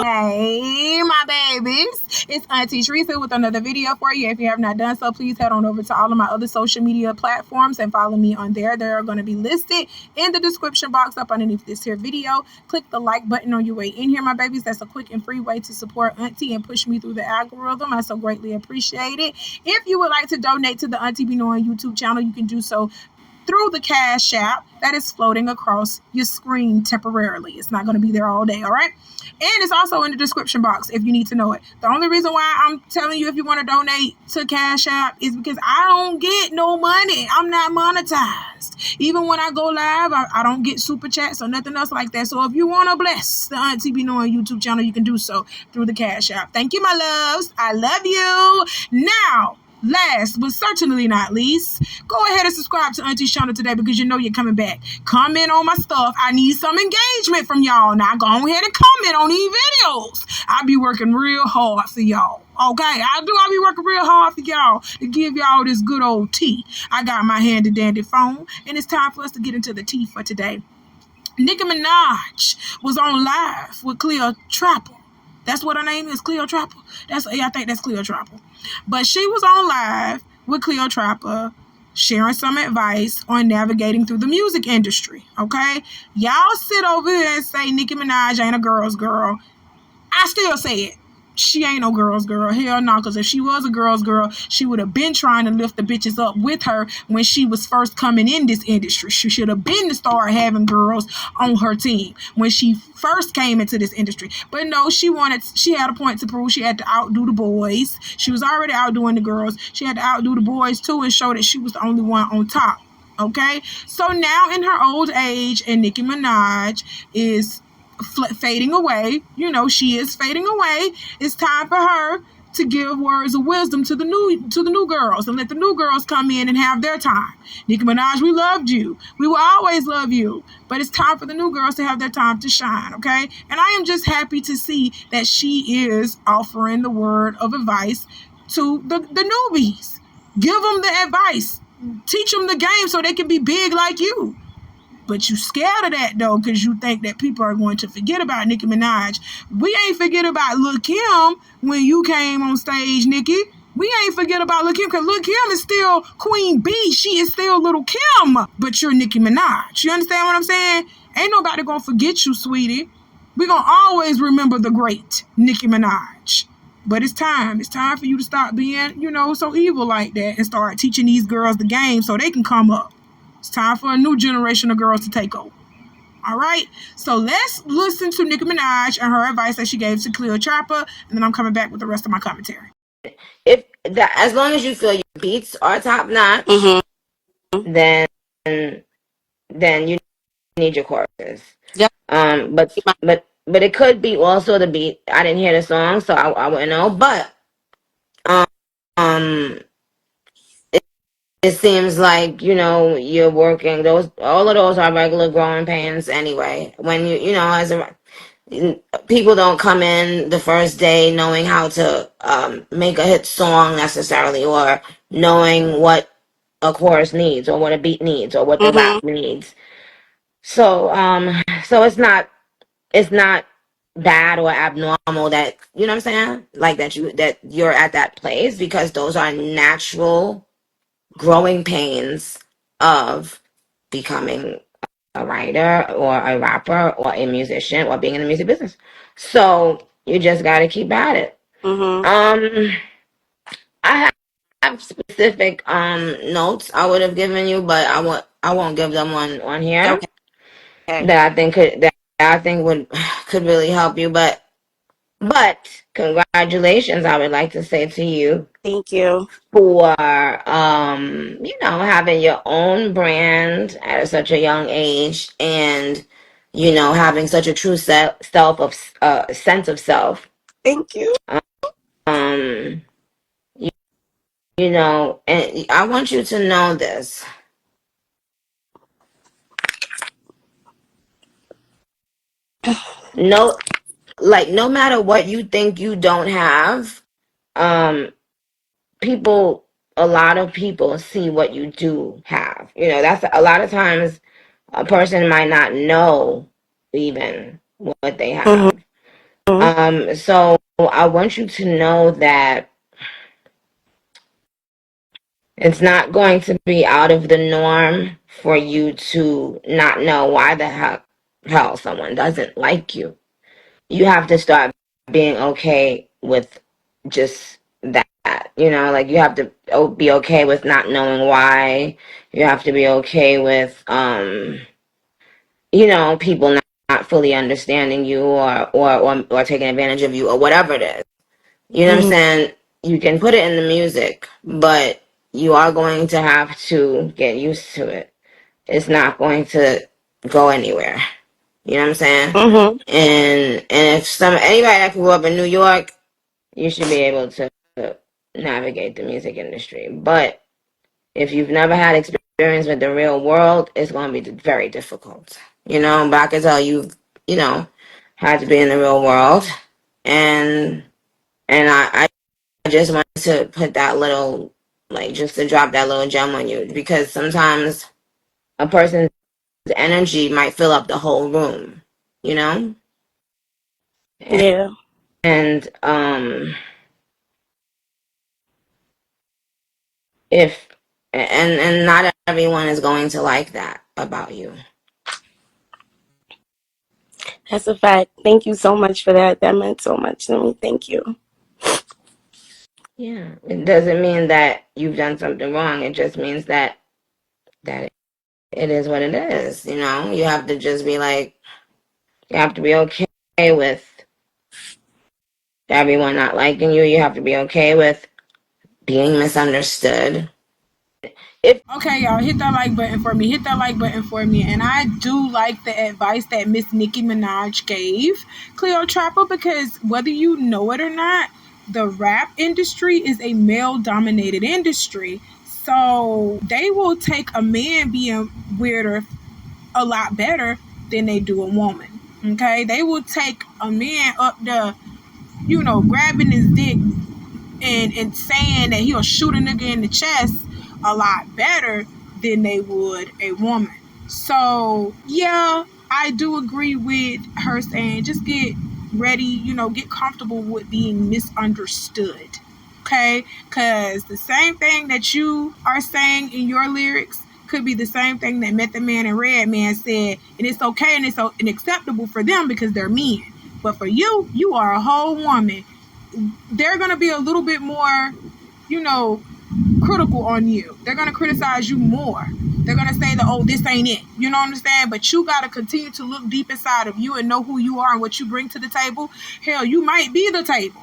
Hey, my babies. It's Auntie Trice with another video for you. If you have not done so, please head on over to all of my other social media platforms and follow me on there. They're going to be listed in the description box up underneath this here video. Click the like button on your way in here, my babies. That's a quick and free way to support Auntie and push me through the algorithm. I so greatly appreciate it. If you would like to donate to the Auntie Be Knowing YouTube channel, you can do so through the Cash App that is floating across your screen temporarily. It's not going to be there all day, all right? And it's also in the description box if you need to know it. The only reason why I'm telling you if you want to donate to Cash App is because I don't get no money. I'm not monetized. Even when I go live, I don't get super chats or nothing else like that. So if you want to bless the Auntie Be Knowing YouTube channel, you can do so through the Cash App. Thank you, my loves. I love you. Now, last but certainly not least, go ahead and subscribe to Auntie's channel today because you know you're coming back. Comment on my stuff. I need some engagement from y'all. Now go ahead and comment on these videos. I be working real hard for y'all. Okay, I be working real hard for y'all to give y'all this good old tea. I got my handy dandy phone, and it's time for us to get into the tea for today. Nicki Minaj was on live with Cleotrapa. That's what her name is, Cleotrapa. I think that's Cleotrapa. But she was on live with Cleotrapa, sharing some advice on navigating through the music industry. Okay, y'all sit over here and say Nicki Minaj ain't a girl's girl. I still say it. She ain't no girl's girl. Hell no, because if she was a girl's girl, she would have been trying to lift the bitches up with her when she was first coming in this industry. She should have been to start having girls on her team when she first came into this industry. But no, she had a point to prove. She had to outdo the boys. She was already outdoing the girls. She had to outdo the boys too and show that she was the only one on top. Okay? So now in her old age, and Nicki Minaj is fading away. You know, she is fading away. It's time for her to give words of wisdom to the new girls and let the new girls come in and have their time. Nicki Minaj, we loved you. We will always love you. But it's time for the new girls to have their time to shine, okay? And I am just happy to see that she is offering the word of advice to the newbies. Give them the advice. Teach them the game so they can be big like you. But you scared of that, though, because you think that people are going to forget about Nicki Minaj. We ain't forget about Lil' Kim when you came on stage, Nicki. We ain't forget about Lil' Kim, because Lil' Kim is still Queen Bee. She is still Little Kim, but you're Nicki Minaj. You understand what I'm saying? Ain't nobody gonna forget you, sweetie. We gonna always remember the great Nicki Minaj. But it's time. It's time for you to stop being, so evil like that and start teaching these girls the game so they can come up. It's time for a new generation of girls to take over. All right? So let's listen to Nicki Minaj and her advice that she gave to Cleotrapa, and then I'm coming back with the rest of my commentary. As long as you feel your beats are top notch, then you need your choruses. Yep. But it could be also the beat. I didn't hear the song, so I wouldn't know. But it seems like, you're working all of those are regular growing pains anyway. When people don't come in the first day knowing how to make a hit song necessarily, or knowing what a chorus needs, or what a beat needs, or what the rap needs. So it's not bad or abnormal that, you know what I'm saying? Like that you're at that place, because those are natural growing pains of becoming a writer or a rapper or a musician or being in the music business. So you just got to keep at it. I have specific notes I would have given you, but I won't give them on here. Okay. That I think could really help you. But congratulations, I would like to say to you. Thank you. For having your own brand at such a young age, and having such a true sense of self. Thank you. And I want you to know this. No matter what you think you don't have, a lot of people see what you do have. That's a lot of times a person might not know even what they Mhm. have. So I want you to know that it's not going to be out of the norm for you to not know why the hell someone doesn't like you. You have to start being okay with just that. Like you have to be okay with not knowing why. You have to be okay with people not fully understanding you or taking advantage of you or whatever it is. You know what I'm Mhm. saying? You can put it in the music, but you are going to have to get used to it. It's not going to go anywhere. You know what I'm saying? Mhm. And if anybody that grew up in New York, you should be able to navigate the music industry. But if you've never had experience with the real world, it's going to be very difficult. But I can tell had to be in the real world, and I just wanted to put that little, like, just to drop that little gem on you, because sometimes a person's energy might fill up the whole room, you know? Yeah. And if and not everyone is going to like that about you. That's a fact. Thank you so much for that. That meant so much to me. Thank you. Yeah. It doesn't mean that you've done something wrong. It just means that it is what it is, You have to just be like, you have to be okay with everyone not liking you. You have to be okay with being misunderstood. If Okay, y'all, hit that like button for me. Hit that like button for me. And I do like the advice that Miss Nicki Minaj gave Cleotrapa, because whether you know it or not, the rap industry is a male dominated industry. So they will take a man being weirder a lot better than they do a woman. Okay, they will take a man up the, grabbing his dick and saying that he'll shoot a nigga in the chest a lot better than they would a woman. So yeah, I do agree with her saying just get ready, get comfortable with being misunderstood. Okay? Because the same thing that you are saying in your lyrics could be the same thing that Method Man and Redman said, and it's okay and it's acceptable for them because they're men. But for you, you are a whole woman. They're going to be a little bit more, you know, critical on you. They're going to criticize you more. They're going to say that, oh, this ain't it. You know what I'm saying? But you got to continue to look deep inside of you and know who you are and what you bring to the table. Hell, you might be the table.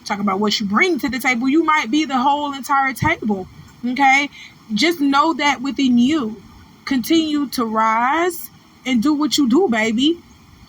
Talk about what you bring to the table. You might be the whole entire table. Okay? Just know that within you. Continue to rise and do what you do, baby.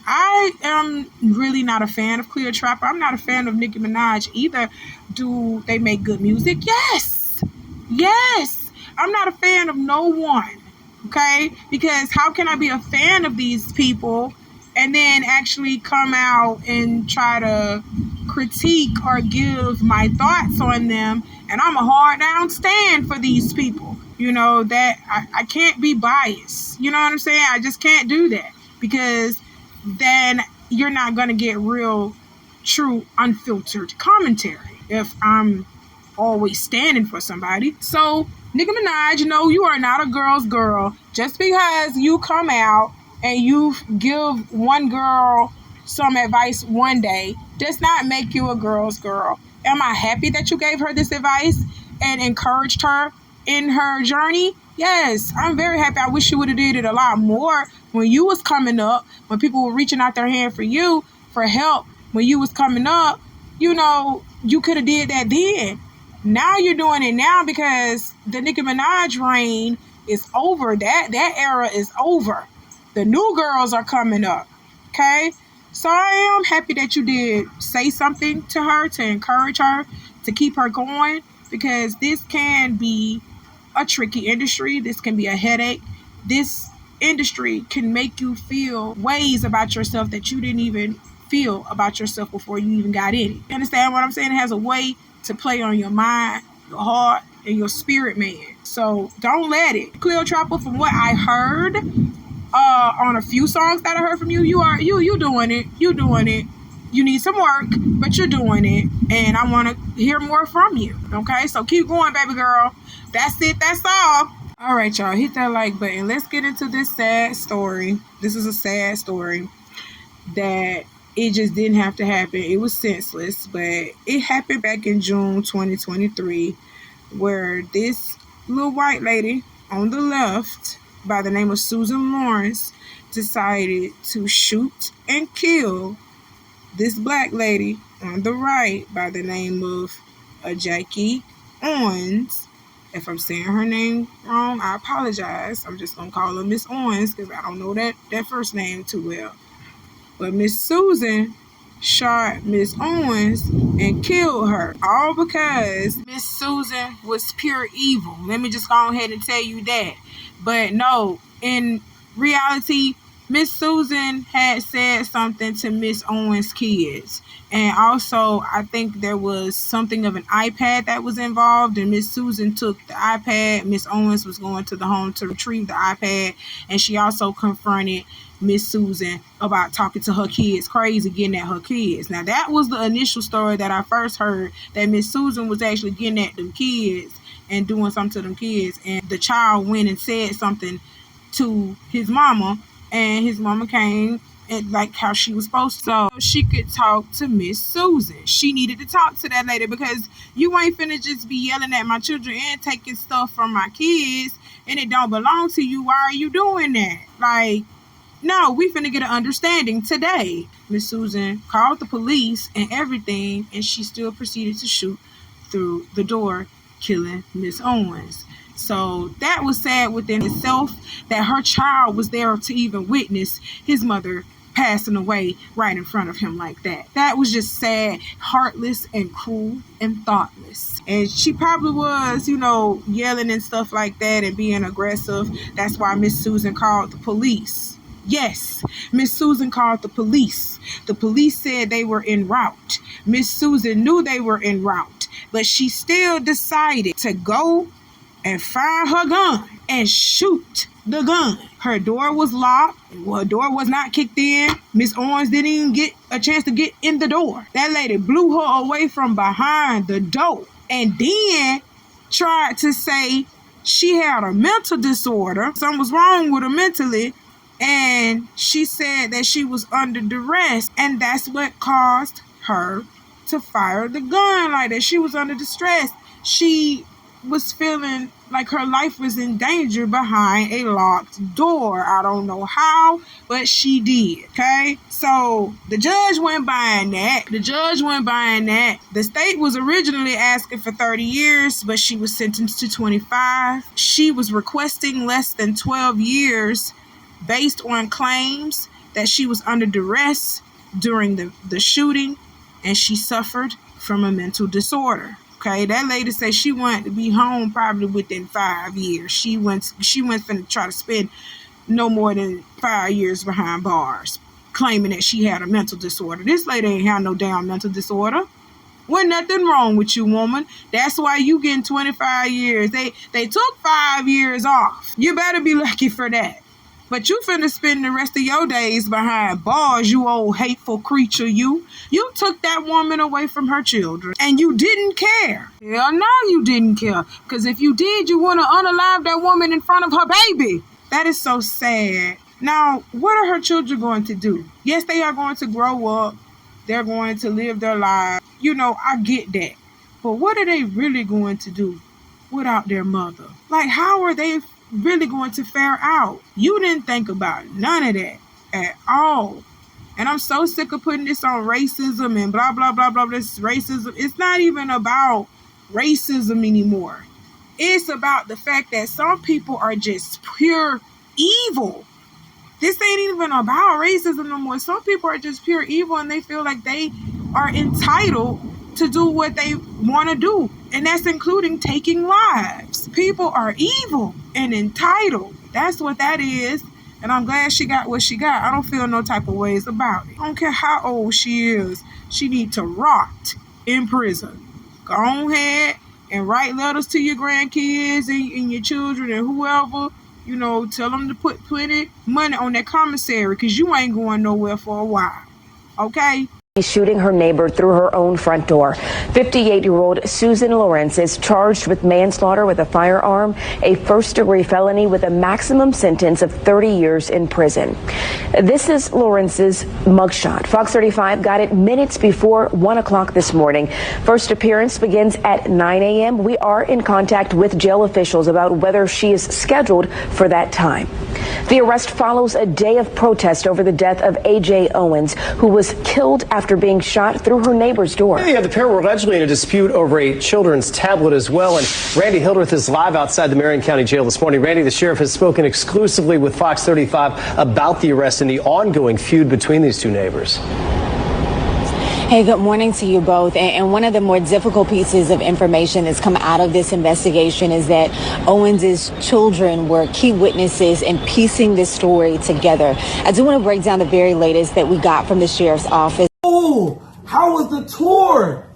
I am really not a fan of Cleotrapa. I'm not a fan of Nicki Minaj either. Do they make good music? Yes. Yes. I'm not a fan of no one. Okay? Because how can I be a fan of these people and then actually come out and try to critique or give my thoughts on them? And I'm a hard down stand for these people. That I can't be biased. You know what I'm saying? I just can't do that because then you're not going to get real, true, unfiltered commentary if I'm always standing for somebody. So, Nicki Minaj, no, you are not a girl's girl. Just because you come out and you give one girl some advice one day does not make you a girl's girl. Am I happy that you gave her this advice and encouraged her in her journey? Yes, I'm very happy. I wish you would have did it a lot more when you was coming up, when people were reaching out their hand for you for help when you was coming up. You could have did that then. Now you're doing it now because the Nicki Minaj reign is over. That era is over. The new girls are coming up. Okay? So I am happy that you did say something to her to encourage her, to keep her going, because this can be a tricky industry. This can be a headache. This industry can make you feel ways about yourself that you didn't even feel about yourself before you even got in it. You understand what I'm saying? It has a way to play on your mind, your heart, and your spirit, man. So don't let it. Cleotrapa, from what I heard, on a few songs that I heard from you. You doing it. You doing it. You need some work, but you're doing it, and I want to hear more from you. Okay, so keep going, baby girl. That's it. That's all. All right, y'all. Hit that like button. Let's get into this sad story. This is a sad story that it just didn't have to happen. It was senseless, but it happened back in June 2023, where this little white lady on the left by the name of Susan Lorincz decided to shoot and kill this black lady on the right by the name of Jackie Owens. If I'm saying her name wrong, I apologize. I'm just going to call her Miss Owens because I don't know that first name too well. But Miss Susan shot Miss Owens and killed her, all because Miss Susan was pure evil. Let me just go ahead and tell you that. But no, in reality, Miss Susan had said something to Miss Owens' kids. And also, I think there was something of an iPad that was involved, and Miss Susan took the iPad. Miss Owens was going to the home to retrieve the iPad, and she also confronted Miss Susan about talking to her kids crazy, getting at her kids. Now, that was the initial story that I first heard, that Miss Susan was actually getting at them kids and doing something to them kids, and the child went and said something to his mama, and his mama came and like how she was supposed to, so she could talk to Miss Susan. She needed to talk to that lady because you ain't finna just be yelling at my children and taking stuff from my kids and it don't belong to you. Why are you doing that? Like, no, we finna get an understanding today. Miss Susan called the police and everything, and she still proceeded to shoot through the door, killing Miss Owens. So that was sad within itself, that her child was there to even witness his mother passing away right in front of him like that. That was just sad, heartless, and cruel, and thoughtless. And she probably was, yelling and stuff like that and being aggressive. That's why Miss Susan called the police. Yes, Miss Susan called the police. The police said they were en route. Miss Susan knew they were en route, but she still decided to go and fire her gun and shoot the gun. Her door was locked. Her door was not kicked in. Miss Owens didn't even get a chance to get in the door. That lady blew her away from behind the door and then tried to say she had a mental disorder. Something was wrong with her mentally. And she said that she was under duress, and that's what caused her to fire the gun like that. She was under distress. She was feeling like her life was in danger behind a locked door. I don't know how, but she did. Okay, so the judge went buying that. The state was originally asking for 30 years, but she was sentenced to 25. She was requesting less than 12 years based on claims that she was under duress during the shooting, and she suffered from a mental disorder. Okay, that lady said she wanted to be home probably within 5 years. She went finna try to spend no more than 5 years behind bars, claiming that she had a mental disorder. This lady ain't had no damn mental disorder. Wasn't nothing wrong with you, woman. That's why you getting 25 years. They took 5 years off. You better be lucky for that. But you finna spend the rest of your days behind bars, you old hateful creature, you. You took that woman away from her children, and you didn't care. Hell no, you didn't care. Because if you did, you wouldn't have unalived that woman in front of her baby. That is so sad. Now, what are her children going to do? Yes, they are going to grow up. They're going to live their lives. I get that. But what are they really going to do without their mother? Like, how are they really going to fare out? You didn't think about none of that at all. And I'm so sick of putting this on racism and blah, blah, blah, blah. This racism. It's not even about racism anymore. It's about the fact that some people are just pure evil. This ain't even about racism no more. Some people are just pure evil, and they feel like they are entitled to do what they want to do. And that's including taking lives. People are evil and entitled. That's what that is. And I'm glad she got what she got. I don't feel no type of ways about it. I don't care how old she is. She needs to rot in prison. Go ahead and write letters to your grandkids and your children and whoever tell them to put plenty money on that commissary because you ain't going nowhere for a while. Okay? Shooting her neighbor through her own front door. 58-year-old Susan Lorincz is charged with manslaughter with a firearm, a first-degree felony with a maximum sentence of 30 years in prison. This is Lorintz's mugshot. Fox 35 got it minutes before 1 o'clock this morning. First appearance begins at 9 a.m. We are in contact with jail officials about whether she is scheduled for that time. The arrest follows a day of protest over the death of A.J. Owens, who was killed after being shot through her neighbor's door. Yeah, the pair were allegedly in a dispute over a children's tablet as well. And Randy Hildreth is live outside the Marion County Jail this morning. Randy, the sheriff has spoken exclusively with Fox 35 about the arrest and the ongoing feud between these two neighbors. Hey, good morning to you both. And one of the more difficult pieces of information that's come out of this investigation is that Owens's children were key witnesses in piecing this story together. I do want to break down the very latest that we got from the sheriff's office. Oh, how was the tour?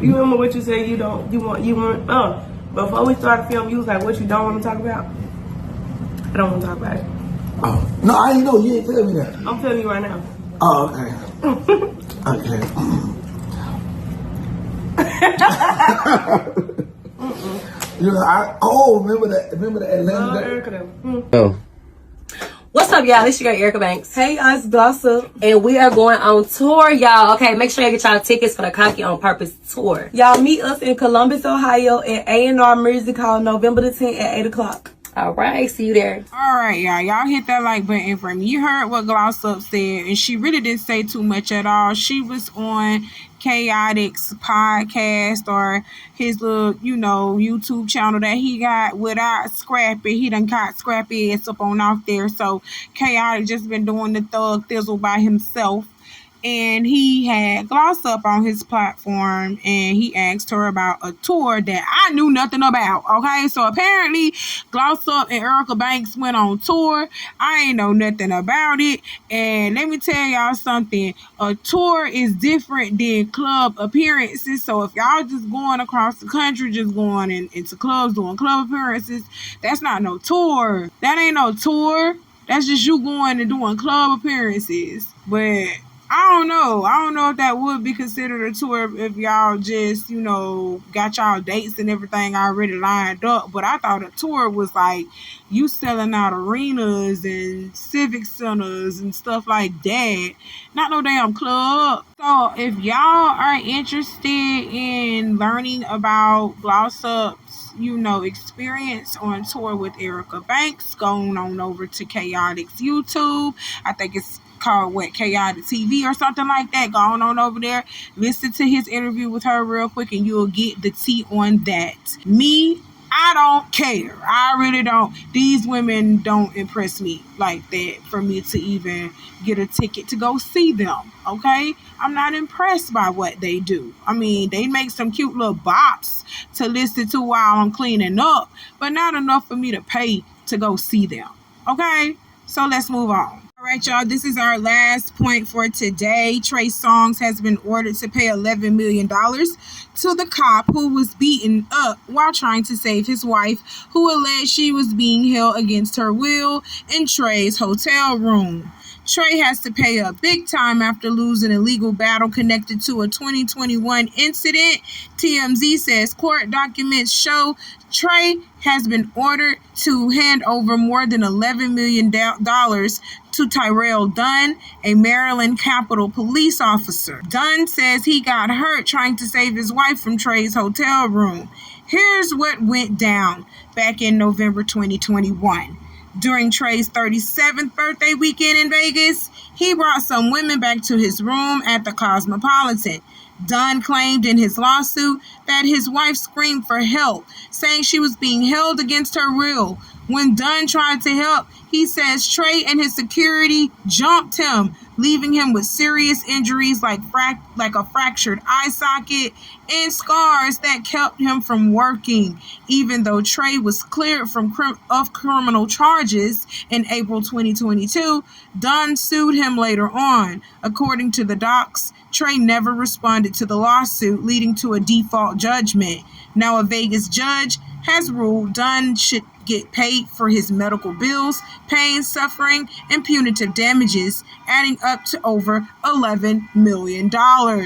You remember what you said you want, before we started film, you was like, what you don't want to talk about? I don't want to talk about it. Oh, no, I didn't know. You didn't tell me that. I'm telling you right now. Oh, okay. Okay. Remember the Atlanta. Oh. What's up, y'all? This your girl, Erica Banks. Hey, us Glossa. And we are going on tour, y'all. Okay, make sure you get y'all tickets for the Cocky on Purpose tour. Y'all meet us in Columbus, Ohio at A&R Music Hall November the 10th at 8 o'clock. All right, see you there. All right, y'all. Y'all hit that like button for me. You heard what Glossa said, and she really didn't say too much at all. She was on Khaotic's podcast or his little, YouTube channel that he got without Scrappy. He done caught Scrappy ass up on off there. So Khaotic just been doing the thug thizzle by himself. And he had Gloss up on his platform and he asked her about a tour that I knew nothing about. Okay, so apparently Gloss up and Erica Banks went on tour. I ain't know nothing about it. And let me tell y'all something. A tour is different than club appearances. So if y'all just going across the country, just going into clubs, doing club appearances, that's not no tour. That ain't no tour. That's just you going and doing club appearances. But I don't know if that would be considered a tour if y'all just, got y'all dates and everything already lined up. But I thought a tour was like you selling out arenas and civic centers and stuff like that. Not no damn club. So if y'all are interested in learning about Gloss Up's, experience on tour with Erica Banks, going on over to Khaotic's YouTube. I think it's called Khaotic TV or something like that. Go on over there, listen to his interview with her real quick, and you'll get the tea on that. Me, I don't care. I really don't. These women don't impress me like that for me to even get a ticket to go see them. Okay, I'm not impressed by what they do. I mean, they make some cute little bops to listen to while I'm cleaning up, but not enough for me to pay to go see them. Okay, so let's move on. All right, y'all, this is our last point for today. Trice Songz has been ordered to pay $11 million to the cop who was beaten up while trying to save his wife, who alleged she was being held against her will in Trey's hotel room. Trey has to pay up big time after losing a legal battle connected to a 2021 incident. TMZ says court documents show Trey has been ordered to hand over more than $11 million to Tyrell Dunn, a Maryland Capitol police officer. Dunn says he got hurt trying to save his wife from Trey's hotel room. Here's what went down back in November 2021. During Trey's 37th birthday weekend in Vegas, he brought some women back to his room at the Cosmopolitan. Dunn claimed in his lawsuit that his wife screamed for help, saying she was being held against her will. When Dunn tried to help, he says Trey and his security jumped him, leaving him with serious injuries like a fractured eye socket and scars that kept him from working. Even though Trey was cleared of criminal charges in April 2022, Dunn sued him later on. According to the docs, Trey never responded to the lawsuit, leading to a default judgment. Now a Vegas judge has ruled Dunn should get paid for his medical bills, pain, suffering, and punitive damages, adding up to over $11 million.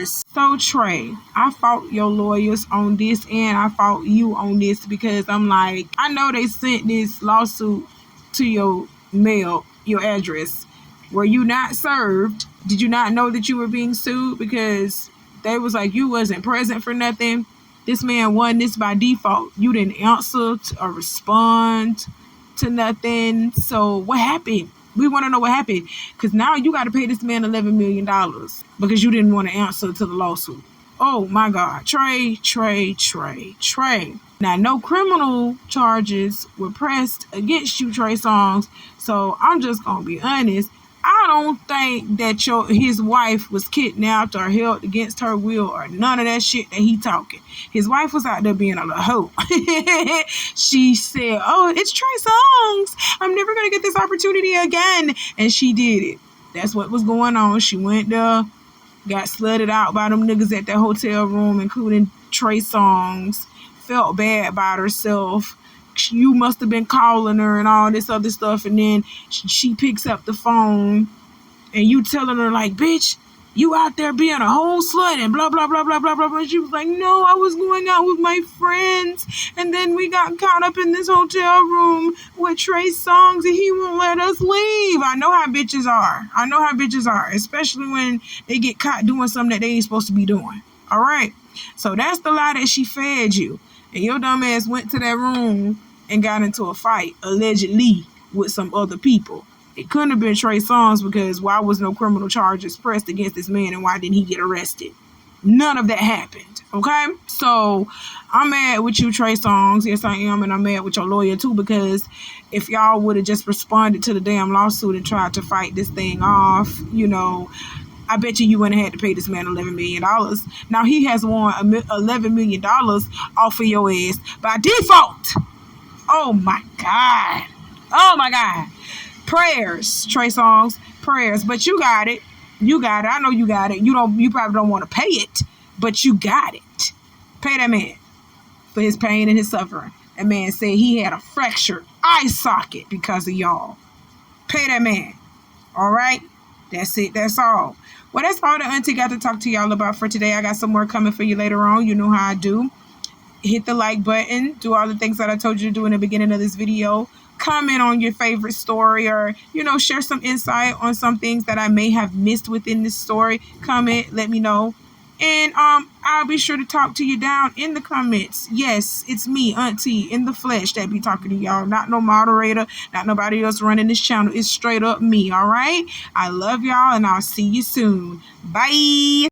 So Trey, I fought your lawyers on this and I fought you on this because I'm like, I know they sent this lawsuit to your mail, your address. Were you not served? Did you not know that you were being sued? Because they was like, you wasn't present for nothing. This man won this by default. You didn't answer or respond to nothing. So what happened? We want to know what happened. Because now you got to pay this man $11 million because you didn't want to answer to the lawsuit. Oh my God. Trey. Now, no criminal charges were pressed against you, Trey Songz. So I'm just going to be honest. I don't think that his wife was kidnapped or held against her will or none of that shit that he talking. His wife was out there being a little hoe. She said, oh, it's Trey Songz. I'm never going to get this opportunity again. And she did it. That's what was going on. She went there, got slutted out by them niggas at that hotel room, including Trey Songz. Felt bad about herself. You must have been calling her and all this other stuff, and then she picks up the phone and you telling her like, bitch, you out there being a whole slut and blah blah blah blah blah blah blah. She was like, no, I was going out with my friends and then we got caught up in this hotel room with Trey Songz and he won't let us leave. I know how bitches are, especially when they get caught doing something that they ain't supposed to be doing. All right, so that's the lie that she fed you. And your dumb ass went to that room and got into a fight, allegedly, with some other people. It couldn't have been Trey Songz because why was no criminal charges pressed against this man and why didn't he get arrested? None of that happened, okay? So I'm mad with you, Trey Songz. Yes, I am, and I'm mad with your lawyer too because if y'all would have just responded to the damn lawsuit and tried to fight this thing off, you know, I bet you wouldn't have had to pay this man $11 million. Now he has won $11 million off of your ass by default. Oh my God. Prayers, Trey Songz, prayers. But you got it. I know you got it. You probably don't want to pay it, but you got it. Pay that man for his pain and his suffering. That man said he had a fractured eye socket because of y'all. Pay that man. All right? That's it. That's all. Well, that's all that Auntie got to talk to y'all about for today. I got some more coming for you later on. You know how I do. Hit the like button. Do all the things that I told you to do in the beginning of this video. Comment on your favorite story or, you know, share some insight on some things that I may have missed within this story. Comment. Let me know. And I'll be sure to talk to you down in the comments. Yes, it's me, Auntie, in the flesh that be talking to y'all. Not no moderator, not nobody else running this channel. It's straight up me, all right? I love y'all, and I'll see you soon. Bye.